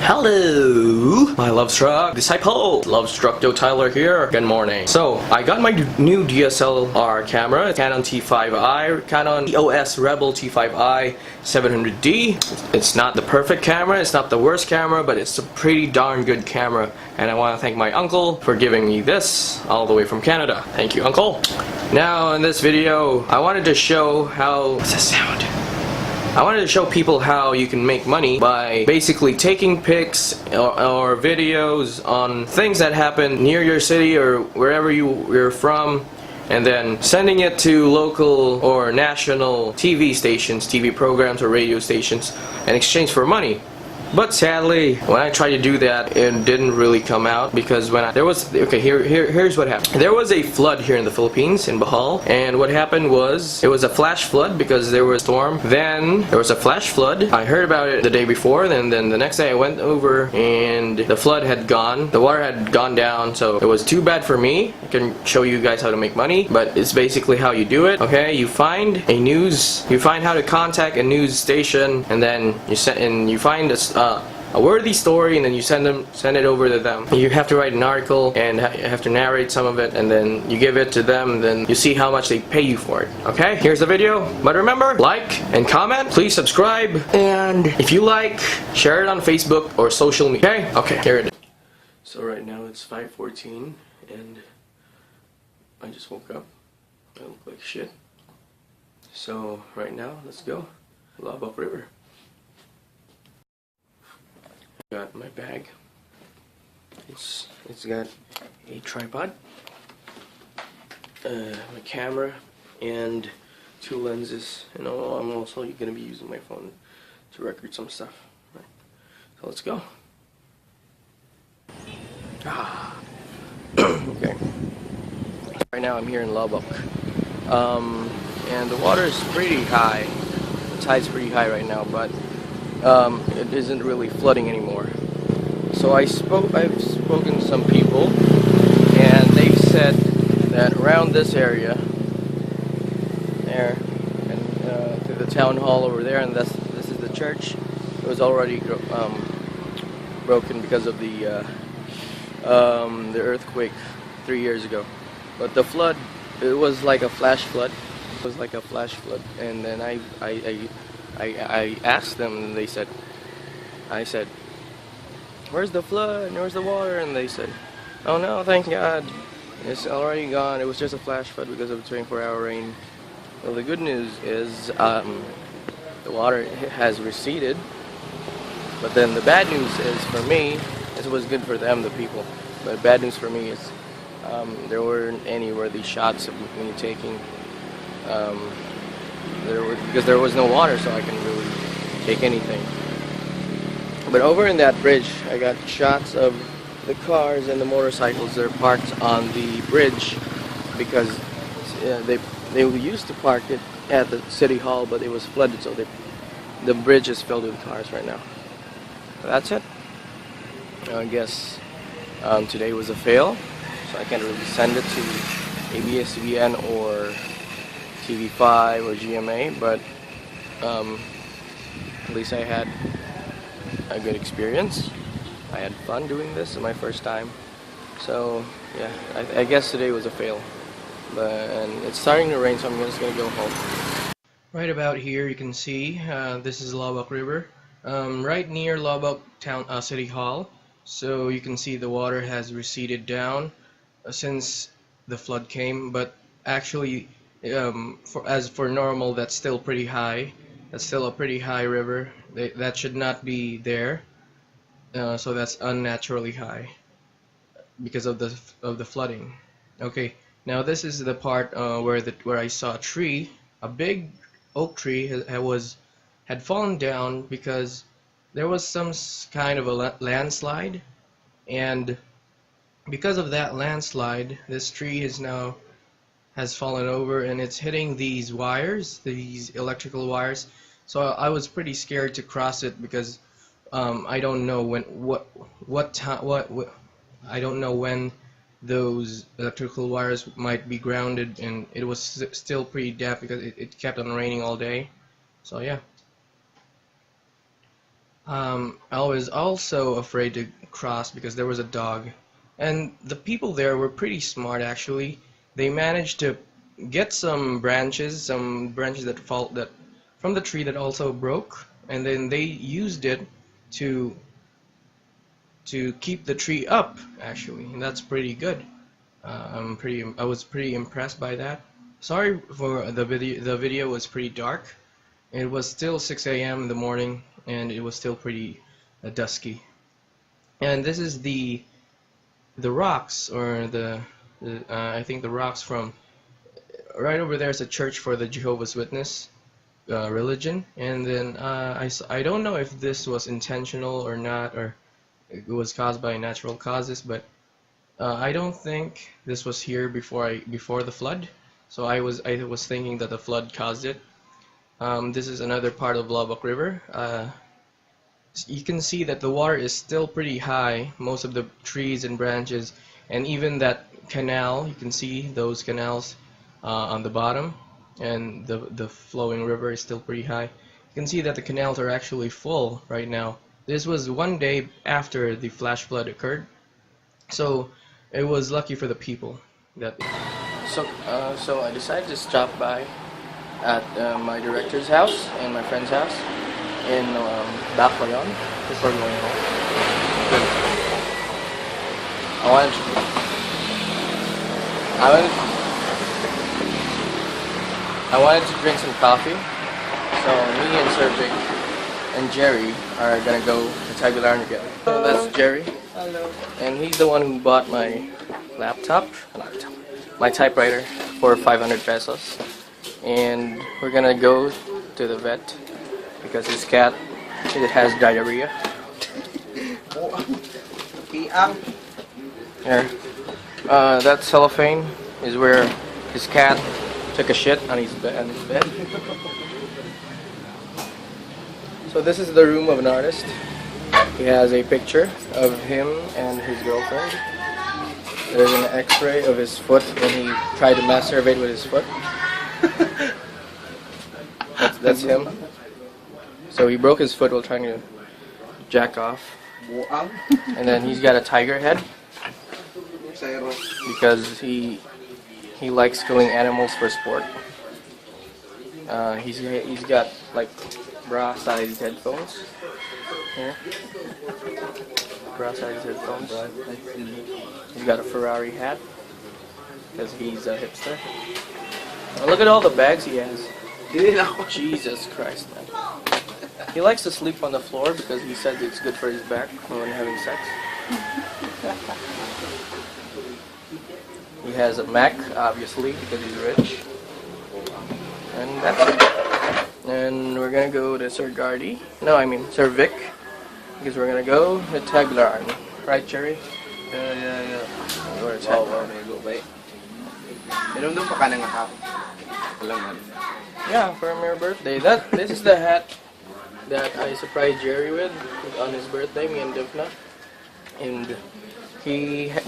Hello, my Lovestruck disciple. Lovestruck Joe Tyler here. Good morning. So, I got my new DSLR camera, Canon T5i, Canon EOS Rebel T5i 700D. It's not the perfect camera, it's not the worst camera, but it's a pretty darn good camera. And I want to thank my uncle for giving me this all the way from Canada. Thank you, uncle. Now, in this video, I wanted to show how... What's that sound? I wanted to show people how you can make money by basically taking pics or videos on things that happen near your city or wherever you're from, and then sending it to local or national TV stations, TV programs or radio stations in exchange for money. But sadly, when I tried to do that, it didn't really come out because here's what happened. There was a flood here in the Philippines, in Bohol, and what happened was it was a flash flood because there was a storm. Then there was a flash flood. I heard about it the day before, then the next day I went over and the flood had gone. The water had gone down, so it was too bad for me. I can show you guys how to make money, but it's basically how you do it. Okay, you find how to contact a news station, and then you find a worthy story, and then you send it over to them. You have to write an article and you have to narrate some of it, and then you give it to them, and then you see how much they pay you for it. Okay, here's the video. But remember, like and comment, please subscribe, and if you like, share it on Facebook or social media. Okay, here it is. So right now it's 5:14 and I just woke up. I look like shit. So right now, let's go. Lubbock River. Got my bag. It's got a tripod, my camera, and 2 lenses. And I'm also gonna be using my phone to record some stuff. Right. So let's go. Okay. Right now I'm here in Lubbock, and the water is pretty high. The tide's pretty high right now, but it isn't really flooding anymore. So I've spoken to some people, and they've said that around this area, there, and to the town hall over there, and this is the church. It was already broken because of the earthquake 3 years ago. But the flood, it was like a flash flood. It was like a flash flood, and then I asked them, and they said, I said, where's the flood and where's the water? And they said, oh no, thank God, it's already gone. It was just a flash flood because of the 24-hour rain. Well, the good news is the water has receded, but then the bad news is for me, it was good for them, the people, but bad news for me is there weren't any worthy shots of me taking. Because there was no water, so I couldn't really take anything. But over in that bridge, I got shots of the cars and the motorcycles that are parked on the bridge, because they used to park it at the city hall, but it was flooded, so the bridge is filled with cars right now. So that's it. I guess today was a fail, so I can't really send it to ABS-CBN or TV5 or GMA, but at least I had a good experience. I had fun doing this. It's my first time, so yeah, I guess today was a fail. And it's starting to rain, so I'm just gonna go home. Right about here you can see this is Lubbock River, right near Lubbock Town City Hall. So you can see the water has receded down since the flood came, but actually as for normal, that's still pretty high. That's still a pretty high river. That should not be there. So that's unnaturally high because of the flooding. Okay, now this is the part where I saw a tree, a big oak tree had fallen down because there was some kind of a landslide, and because of that landslide, this tree has fallen over, and it's hitting these wires, these electrical wires. So I was pretty scared to cross it because I don't know I don't know when those electrical wires might be grounded, and it was still pretty damp because it kept on raining all day. So yeah. I was also afraid to cross because there was a dog, and the people there were pretty smart actually. They managed to get some branches that from the tree that also broke, and then they used it to keep the tree up actually, and that's pretty good. I was pretty impressed by that. Sorry for the video. The video was pretty dark. It was still 6 a.m. in the morning, and it was still pretty dusky. And this is the rocks, or I think the rocks from right over there is a church for the Jehovah's Witness religion. And then I don't know if this was intentional or not, or it was caused by natural causes, but I don't think this was here before the flood. So I was thinking that the flood caused it. This is another part of Lubbock River. You can see that the water is still pretty high. Most of the trees and branches, and even that canal, you can see those canals on the bottom, and the flowing river is still pretty high. You can see that the canals are actually full right now. This was one day after the flash flood occurred, so it was lucky for the people that. So I decided to stop by at my director's house and my friend's house in Baclayon before going home. I wanted to, I wanted, I wanted to drink some coffee, so me and Sir Vic and Jerry are gonna go to Tagbilaran together. So that's Jerry. Hello. And he's the one who bought my my typewriter for 500 pesos. And we're gonna go to the vet because his cat, it has diarrhea. Here. That cellophane is where his cat took a shit on his bed. So this is the room of an artist. He has a picture of him and his girlfriend. There's an x-ray of his foot when he tried to masturbate with his foot. That's him. So he broke his foot while trying to jack off. And then he's got a tiger head because he likes killing animals for sport. He's got like bra-sized headphones. Here. Bra-sized headphones. He's got a Ferrari hat because he's a hipster. And look at all the bags he has. Jesus Christ, man. He likes to sleep on the floor because he says it's good for his back when having sex. He has a Mac, obviously, because he's rich. And that's it. And we're gonna go to Sir Gardy. No, I mean Sir Vic. Because we're gonna go to Tagbilaran. Right, Cherry? Yeah. Go to Tagbilaran. Go, wait. Meron doon pa ka nang ako. Alam mo. Yeah, for your birthday. This is the hat that I surprised Jerry with on his birthday, me and Dipna. And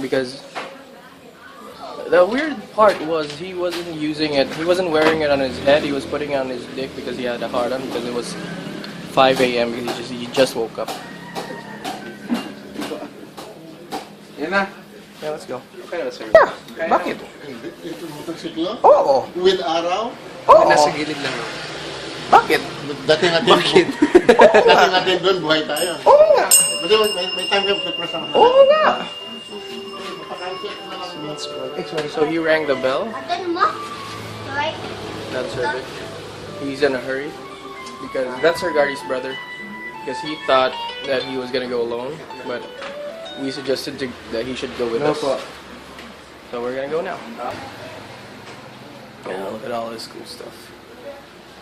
because the weird part was he wasn't using it, he wasn't wearing it on his head, he was putting it on his dick because he had a hard on because it was 5 a.m. because he just woke up. Yan na. Yeah, let's go. Okay na, sir. Yeah, bakit? Ito motorsiklo? Oo. With araw? Oo. Nasa gilid lang. Bakit? Dating natin. Bakit? Dating natin doon, buhay tayo. Oo nga. Kasi may time ka pagpras ang Oo nga. So he rang the bell. That's Sir Vic. He's in a hurry because that's Sir Gardy's brother. Because he thought that he was gonna go alone, but we suggested that he should go with us. So we're gonna go now. Yeah, look at all this cool stuff.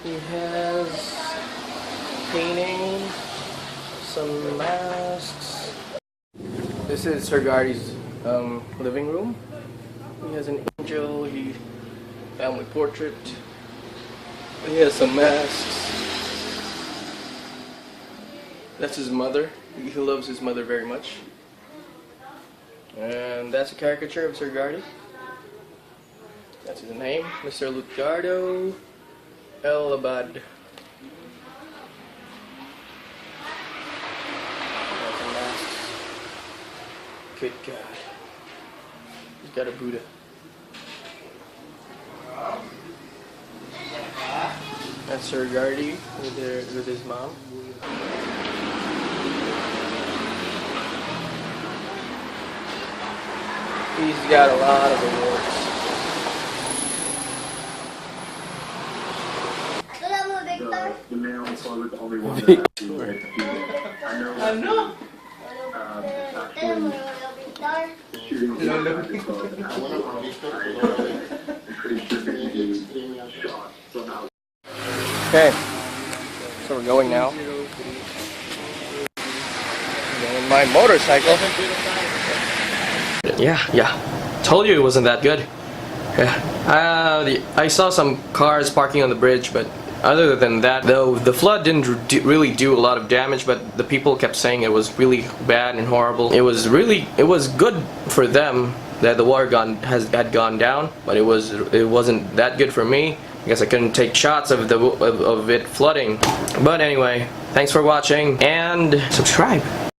He has painting, some masks. This is Sir Gardy's living room. He has an angel, family portrait. He has some masks. That's his mother. He loves his mother very much. And that's a caricature of Sir Gardy. That's his name, Mr. Lutgardo El Abad. Good God. He's got a Buddha. That's Sir Gardy with his mom. He's got a lot of awards. The male is always the only one that actually I know. Shooting Okay, so we're going now. Going in my motorcycle. Yeah. Told you it wasn't that good. Yeah. I saw some cars parking on the bridge, but other than that, though, the flood didn't really do a lot of damage, but the people kept saying it was really bad and horrible. It was good for them that the water had gone down, but it wasn't that good for me. I guess I couldn't take shots of it flooding. But anyway, thanks for watching and subscribe.